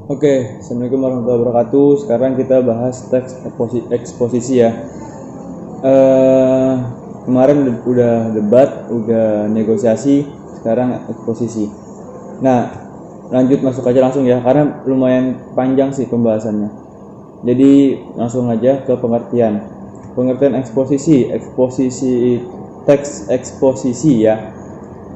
Oke, Assalamualaikum warahmatullahi wabarakatuh. Sekarang kita bahas teks eksposisi ya. Kemarin udah debat, udah negosiasi, sekarang eksposisi. Nah, lanjut masuk aja langsung ya, karena lumayan panjang sih pembahasannya. Jadi langsung aja ke pengertian. Pengertian eksposisi, teks eksposisi ya.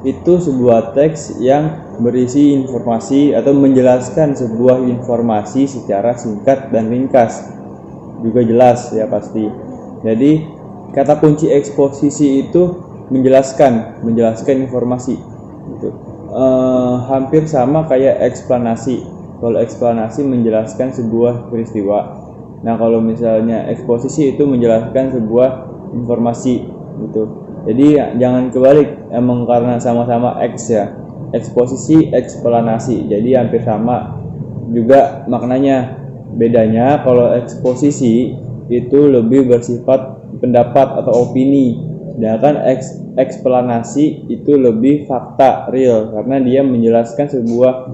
Itu sebuah teks yang berisi informasi atau menjelaskan sebuah informasi secara singkat dan ringkas, juga jelas ya pasti. Jadi kata kunci eksposisi itu menjelaskan informasi gitu. Hampir sama kayak eksplanasi. Kalau eksplanasi menjelaskan sebuah peristiwa, nah kalau misalnya eksposisi itu menjelaskan sebuah informasi gitu. Jadi jangan kebalik, emang karena sama-sama X ya, eksposisi, eksplanasi, jadi hampir sama juga maknanya. Bedanya kalau eksposisi itu lebih bersifat pendapat atau opini, sedangkan eksplanasi itu lebih fakta, real, karena dia menjelaskan sebuah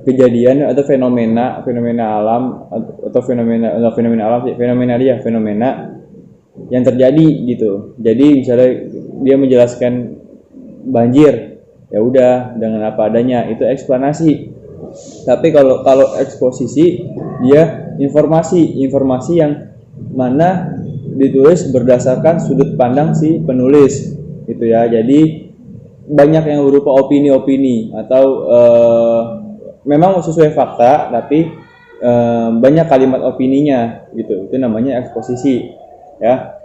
kejadian atau fenomena alam atau fenomena yang terjadi gitu. Jadi misalnya dia menjelaskan banjir, ya udah dengan apa adanya, itu eksplanasi. Tapi kalau eksposisi, dia informasi yang mana ditulis berdasarkan sudut pandang si penulis gitu ya. Jadi banyak yang berupa opini-opini atau memang sesuai fakta, tapi banyak kalimat opininya gitu. Itu namanya eksposisi ya.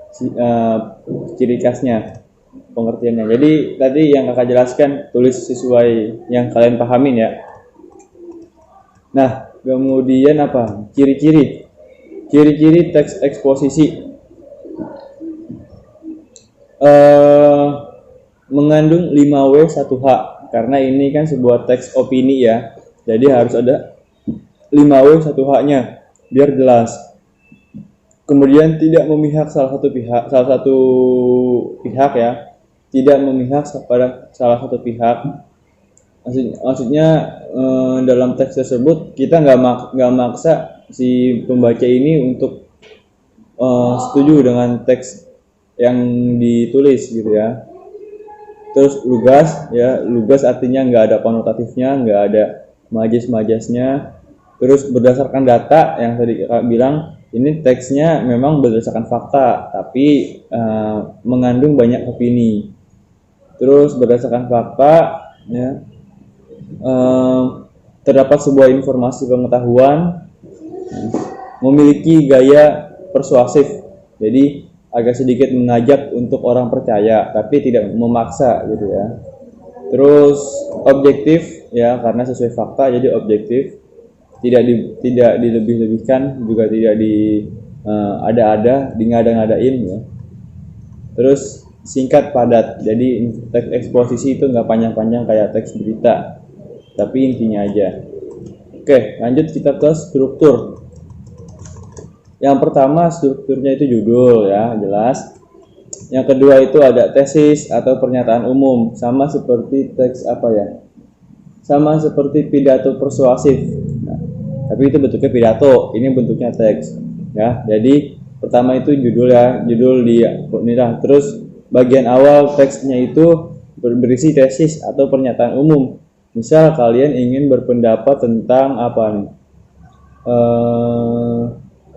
Ciri khasnya, pengertiannya. Jadi tadi yang kakak jelaskan, tulis sesuai yang kalian pahamin ya. Nah, kemudian apa? Ciri-ciri teks eksposisi. Mengandung 5W 1H, karena ini kan sebuah teks opini ya. Jadi harus ada 5W 1H-nya biar jelas. Kemudian tidak memihak salah satu pihak ya, tidak memihak pada salah satu pihak. Maksudnya dalam teks tersebut kita nggak maksa si pembaca ini untuk setuju dengan teks yang ditulis gitu ya. Terus lugas ya, lugas artinya nggak ada konotatifnya, nggak ada majas-majasnya. Terus berdasarkan data yang tadi kakak bilang, ini teksnya memang berdasarkan fakta, tapi mengandung banyak opini. Terus berdasarkan fakta, ya, terdapat sebuah informasi pengetahuan, memiliki gaya persuasif, jadi agak sedikit mengajak untuk orang percaya, tapi tidak memaksa gitu ya. Terus objektif, ya karena sesuai fakta, jadi objektif. Tidak dilebih-lebihkan, juga tidak ada-ada, ngada-ngadain ya. Terus singkat padat, jadi teks eksposisi itu nggak panjang-panjang kayak teks berita, tapi intinya aja. Oke, lanjut kita ke struktur. Yang pertama strukturnya itu judul ya, jelas. Yang kedua itu ada tesis atau pernyataan umum, sama seperti teks sama seperti pidato persuasif. Tapi itu bentuknya pidato, ini bentuknya teks ya. Jadi pertama itu judul ya, judul inilah. Terus bagian awal teksnya itu berisi tesis atau pernyataan umum. Misal kalian ingin berpendapat tentang apa nih,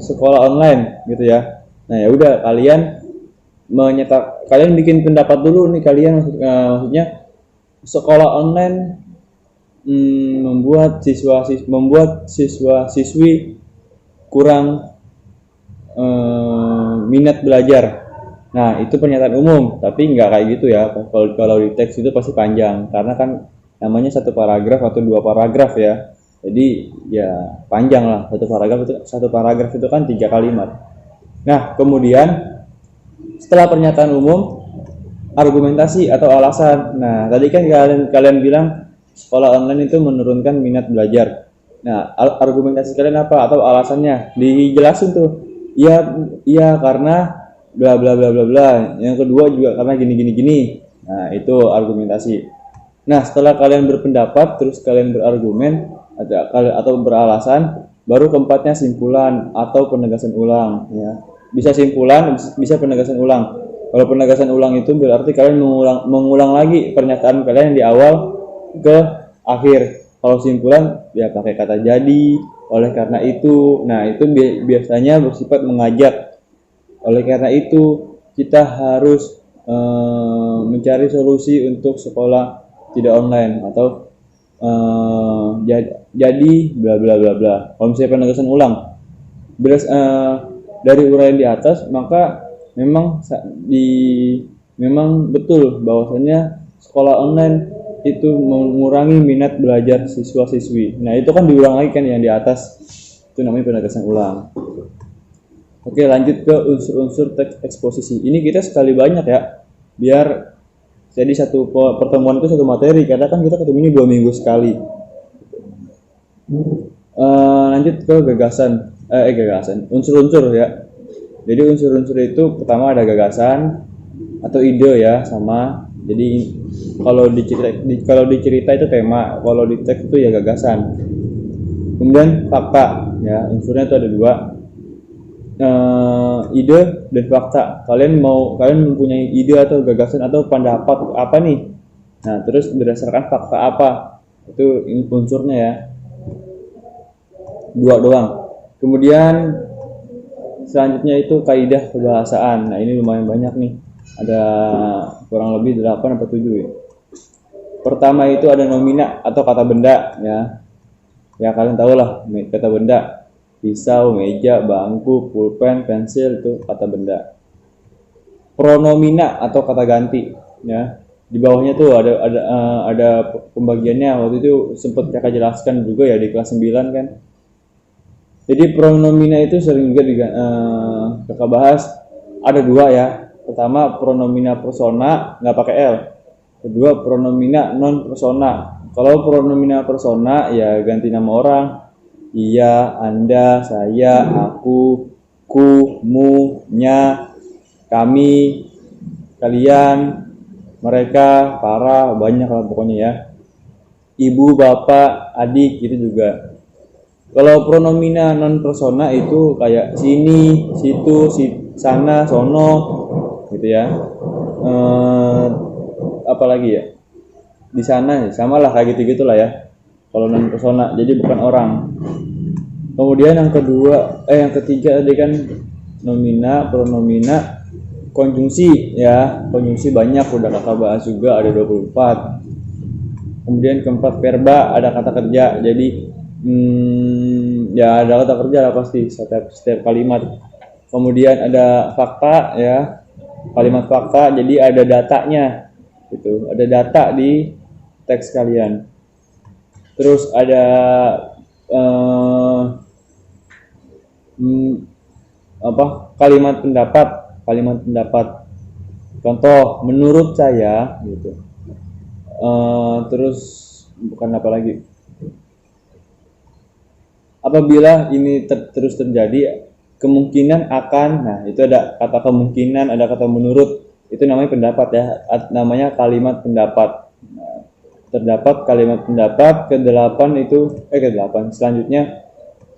sekolah online gitu ya. Nah ya udah, kalian bikin pendapat dulu nih kalian, maksudnya sekolah online membuat siswa-siswi kurang minat belajar. Nah itu pernyataan umum, tapi nggak kayak gitu ya. Kalau di teks itu pasti panjang, karena kan namanya satu paragraf atau 2 paragraf ya. Jadi ya panjang lah, satu paragraf itu kan 3 kalimat. Nah kemudian setelah pernyataan umum, argumentasi atau alasan. Nah tadi kan kalian bilang sekolah online itu menurunkan minat belajar. Nah, argumentasi kalian apa atau alasannya? Dijelasin tuh. Iya karena bla bla bla bla bla. Yang kedua juga karena gini. Nah, itu argumentasi. Nah, setelah kalian berpendapat terus kalian berargumen, atau beralasan, baru keempatnya simpulan atau penegasan ulang ya. Bisa simpulan, bisa penegasan ulang. Kalau penegasan ulang itu berarti kalian mengulang lagi pernyataan kalian yang di awal ke akhir. Kalau simpulan ya pakai kata jadi, oleh karena itu. Nah, itu biasanya bersifat mengajak. Oleh karena itu kita harus mencari solusi untuk sekolah tidak online atau jadi bla bla bla bla. Kalau misalnya penegasan ulang dari uraian di atas, maka memang betul bahwasanya sekolah online itu mengurangi minat belajar siswa-siswi. Nah, itu kan diulang lagi kan yang di atas. Itu namanya penegasan ulang. Oke, lanjut ke unsur-unsur teks eksposisi. Ini kita sekali banyak ya, biar jadi satu pertemuan itu satu materi, karena kan kita ketemu ini 2 minggu sekali. Lanjut ke gagasan, unsur-unsur ya. Jadi unsur-unsur itu pertama ada gagasan atau ide ya, sama. Jadi kalau dicerita itu tema, kalau di teks itu ya gagasan. Kemudian fakta ya, unsurnya itu ada 2, ide dan fakta. Kalian mempunyai ide atau gagasan atau pendapat apa nih? Nah, terus berdasarkan fakta apa? Itu unsurnya ya. 2 doang. Kemudian selanjutnya itu kaidah kebahasaan. Nah, ini lumayan banyak nih. Ada kurang lebih 8 atau 7 ya. Pertama itu ada nomina atau kata benda ya. Ya kalian tahu lah kata benda. Pisau, meja, bangku, pulpen, pensil itu kata benda. Pronomina atau kata ganti ya. Di bawahnya tuh ada pembagiannya. Waktu itu sempat Kakak jelaskan juga ya di kelas 9 kan. Jadi pronomina itu sering juga Kakak bahas. Ada 2 ya. Pertama pronomina persona nggak pakai L. Kedua pronomina non persona. Kalau pronomina persona ya ganti nama orang. Iya, Anda, saya, aku, ku, mu, nya, kami, kalian, mereka, para, banyak lah pokoknya ya. Ibu, bapak, adik itu juga. Kalau pronomina non persona itu kayak sini, situ, sana, sono gitu ya. Apalagi ya? Di sana sama lah kayak gitu-gitu lah ya. Kalau non persona, jadi bukan orang. Kemudian yang ketiga tadi kan nomina, pronomina, konjungsi ya. Konjungsi banyak udah Kakak bahas juga, ada 24. Kemudian keempat verba, ada kata kerja. Jadi ya ada kata kerja lah pasti setiap kalimat. Kemudian ada fakta ya. Kalimat fakta, jadi ada datanya gitu. Ada data di teks kalian. Terus ada kalimat pendapat. Contoh, menurut saya gitu. Terus bukan apa lagi. Apabila ini terus terjadi, kemungkinan akan. Nah, itu ada kata kemungkinan, ada kata menurut. Itu namanya pendapat ya. Namanya kalimat pendapat. Nah, terdapat kalimat pendapat ke-8 itu ke-8 selanjutnya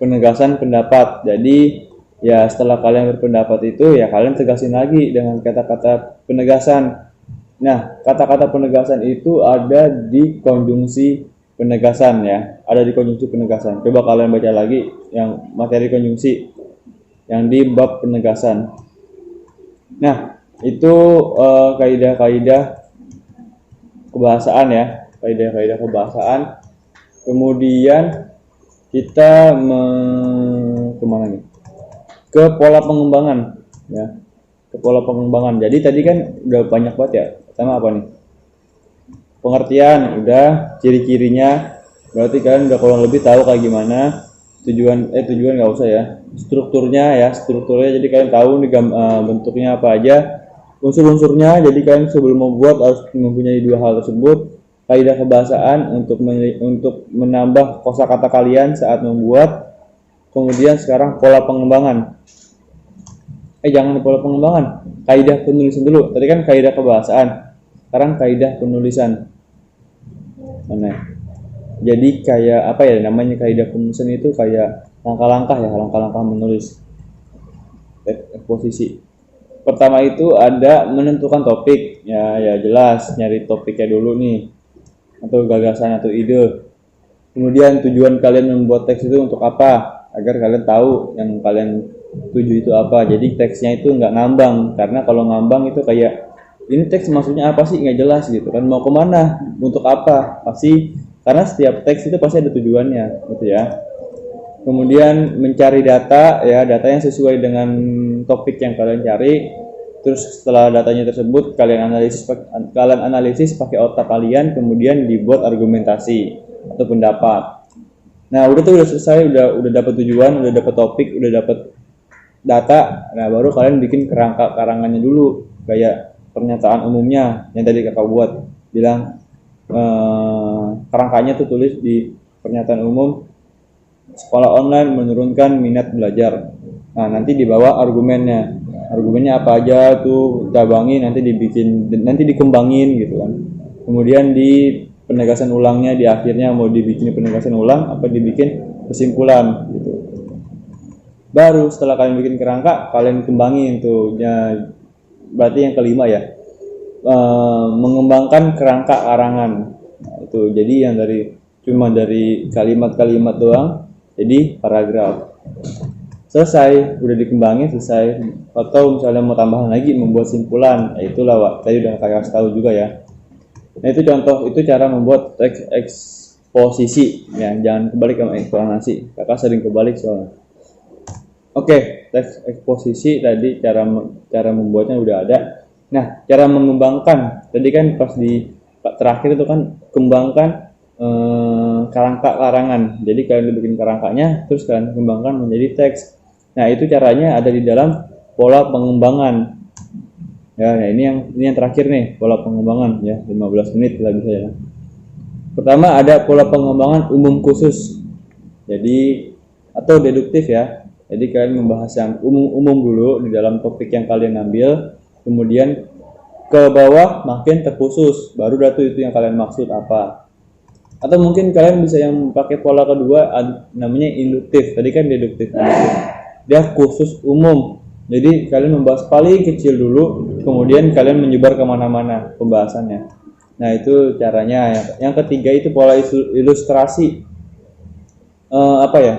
penegasan pendapat. Jadi ya setelah kalian berpendapat itu ya kalian tegasin lagi dengan kata-kata penegasan. Nah, kata-kata penegasan itu ada di konjungsi penegasan ya, ada di konjungsi penegasan. Coba kalian baca lagi yang materi konjungsi yang di bab penegasan. Nah, itu kaidah-kaidah kebahasaan ya. Kaidah-kaidah kebahasaan. Kemudian kita kemana nih? Ke pola pengembangan ya. Ke pola pengembangan. Jadi tadi kan udah banyak banget ya. Pertama apa nih? Pengertian udah, ciri-cirinya. Berarti kalian udah kurang lebih tahu kayak gimana. Tujuan nggak usah ya. Strukturnya jadi kalian tahu nih bentuknya apa aja. Unsur-unsurnya, jadi kalian sebelum membuat harus mempunyai 2 hal tersebut. Kaidah kebahasaan untuk menambah kosakata kalian saat membuat. Kemudian sekarang pola pengembangan. Jangan pola pengembangan. Kaidah penulisan dulu. Tadi kan kaidah kebahasaan. Sekarang kaidah penulisan. Mana? Jadi kayak apa ya namanya, kaidah penulisan itu kayak langkah-langkah menulis eksposisi. Pertama itu ada menentukan topik, ya jelas nyari topiknya dulu nih, atau gagasan atau ide. Kemudian tujuan kalian membuat teks itu untuk apa, agar kalian tahu yang kalian tuju itu apa. Jadi teksnya itu nggak ngambang, karena kalau ngambang itu kayak ini teks maksudnya apa sih, nggak jelas gitu kan, mau kemana, untuk apa, pasti karena setiap teks itu pasti ada tujuannya gitu ya. Kemudian mencari data, ya data yang sesuai dengan topik yang kalian cari. Terus setelah datanya tersebut kalian analisis pakai otak kalian, kemudian dibuat argumentasi atau pendapat. Nah udah tuh, udah selesai, udah dapat tujuan, udah dapat topik, udah dapat data. Nah baru kalian bikin kerangka karangannya dulu, kayak pernyataan umumnya yang tadi kakak buat, bilang kerangkanya tuh tulis di pernyataan umum, sekolah online menurunkan minat belajar. Nah nanti dibawa argumennya apa aja tuh, cabangi, nanti dikembangin gitu kan. Kemudian di penegasan ulangnya di akhirnya, mau dibikin penegasan ulang apa dibikin kesimpulan gitu. Baru setelah kalian bikin kerangka, kalian kembangin tuh ya, berarti yang kelima ya, mengembangkan kerangka karangan. Nah, itu jadi yang cuma dari kalimat-kalimat doang jadi paragraf. Selesai, udah dikembangin, selesai. Atau misalnya mau tambahan lagi, membuat simpulan, ya itulah Wak, tadi udah kakak kasih tahu juga ya. Nah itu contoh, itu cara membuat teks eksposisi ya, jangan kebalik sama eksplanasi, kakak sering kebalik soalnya. Oke, teks eksposisi tadi cara membuatnya udah ada. Nah cara mengembangkan tadi kan pas di terakhir itu kan kembangkan kerangka karangan. Jadi kalian bikin kerangkanya, terus kalian kembangkan menjadi teks. Nah itu caranya ada di dalam pola pengembangan. Ya, nah ini yang terakhir nih, pola pengembangan ya, 15 menit lah bisa ya. Pertama ada pola pengembangan umum khusus. Jadi atau deduktif ya. Jadi kalian membahas yang umum dulu di dalam topik yang kalian ambil, kemudian ke bawah makin terkhusus, baru itu yang kalian maksud apa. Atau mungkin kalian bisa yang pakai pola kedua, namanya induktif. Tadi kan deduktif. Dia khusus umum. Jadi kalian membahas paling kecil dulu, kemudian kalian menyebar kemana-mana pembahasannya. Nah itu caranya. Yang ketiga itu pola ilustrasi.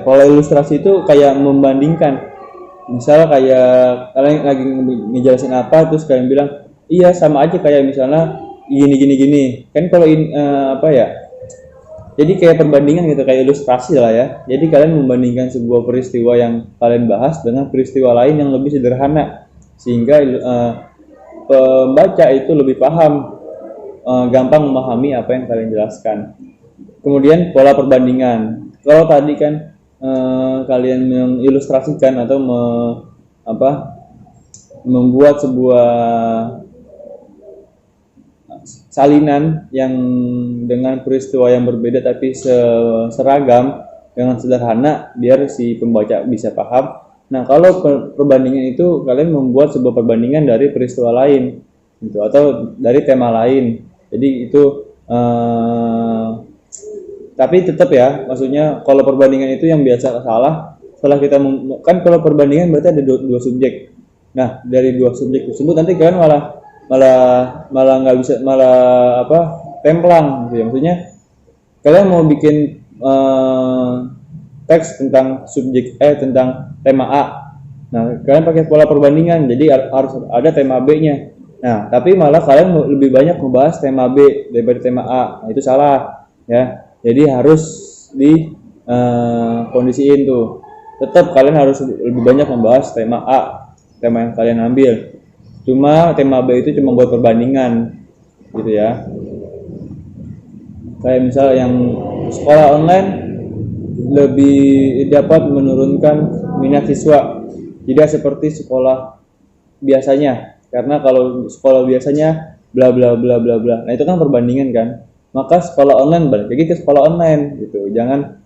Pola ilustrasi itu kayak membandingkan. Misal kayak kalian lagi ngejelasin apa, terus kalian bilang, iya sama aja kayak misalnya gini. Kan kalau jadi kayak perbandingan gitu, kayak ilustrasi lah ya. Jadi kalian membandingkan sebuah peristiwa yang kalian bahas dengan peristiwa lain yang lebih sederhana, sehingga pembaca itu lebih paham, gampang memahami apa yang kalian jelaskan. Kemudian pola perbandingan. Kalau tadi kan kalian mengilustrasikan atau membuat sebuah salinan yang dengan peristiwa yang berbeda tapi seragam dengan sederhana biar si pembaca bisa paham. Nah kalau perbandingan itu kalian membuat sebuah perbandingan dari peristiwa lain gitu, atau dari tema lain. Jadi itu tapi tetap ya, maksudnya kalau perbandingan itu yang biasa salah setelah kita kan kalau perbandingan berarti ada dua subjek. Nah dari dua subjek tersebut nanti kalian malah nggak bisa, templang gitu ya. Maksudnya kalian mau bikin teks tentang tentang tema A, nah kalian pakai pola perbandingan, jadi harus ada tema B-nya. Nah tapi malah kalian lebih banyak membahas tema B daripada tema A. Nah itu salah ya. Jadi harus di kondisiin tuh, tetap kalian harus lebih banyak membahas tema A, tema yang kalian ambil. Cuma tema B itu cuma buat perbandingan gitu ya. Kayak misal yang sekolah online lebih dapat menurunkan minat siswa, tidak seperti sekolah biasanya. Karena kalau sekolah biasanya bla bla bla bla bla. Nah itu kan perbandingan kan. Maka sekolah online balik lagi ke sekolah online gitu. Jangan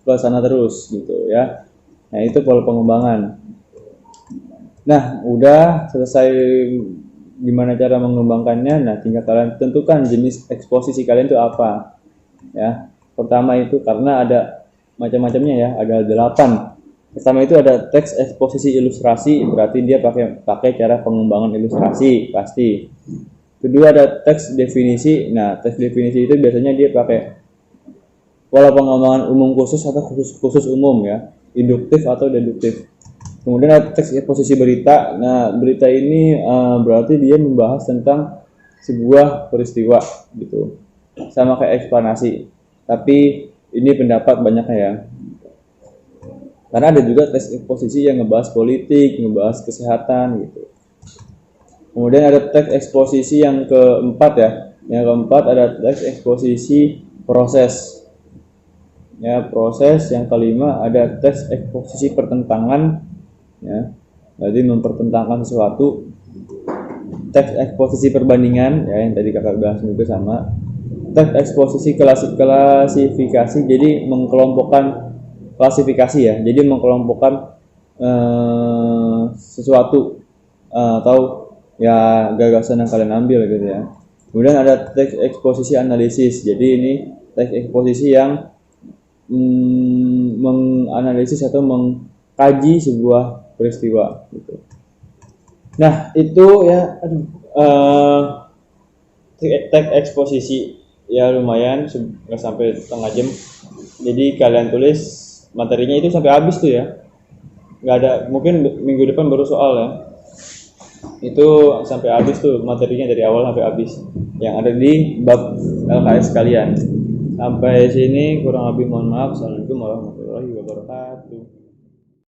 ke sana terus gitu ya. Nah itu pola pengembangan. Nah, udah selesai gimana cara mengembangkannya. Nah, tinggal kalian tentukan jenis eksposisi kalian itu apa. Ya. pertama itu karena ada macam-macamnya ya, ada 8. Pertama itu ada teks eksposisi ilustrasi, berarti dia pakai cara pengembangan ilustrasi pasti. Kedua ada teks definisi. Nah, teks definisi itu biasanya dia pakai pola pengembangan umum khusus atau khusus umum ya, induktif atau deduktif. Kemudian ada teks eksposisi berita. Nah, berita ini berarti dia membahas tentang sebuah peristiwa gitu, sama kayak eksplanasi. Tapi ini pendapat banyaknya ya. Karena ada juga teks eksposisi yang ngebahas politik, ngebahas kesehatan gitu. Kemudian ada teks eksposisi yang keempat ya. Yang keempat ada teks eksposisi proses. Ya, proses. Yang kelima ada teks eksposisi pertentangan. Ya, berarti mempertentangkan sesuatu. Teks eksposisi perbandingan ya, yang tadi kakak bahas juga sama. Teks eksposisi klasifikasi, jadi mengkelompokkan klasifikasi ya, jadi mengkelompokkan sesuatu atau ya gagasan yang kalian ambil gitu ya. Kemudian ada teks eksposisi analisis, jadi ini teks eksposisi yang menganalisis atau mengkaji sebuah peristiwa gitu. Nah itu ya, teks eksposisi ya lumayan, nggak sampai setengah jam. Jadi kalian tulis materinya itu sampai habis tuh ya. Nggak ada, mungkin minggu depan baru soal ya. Itu sampai habis tuh materinya dari awal sampai habis. Yang ada di bab LKS kalian. Sampai sini kurang lebih mohon maaf. Assalamualaikum warahmatullahi wabarakatuh.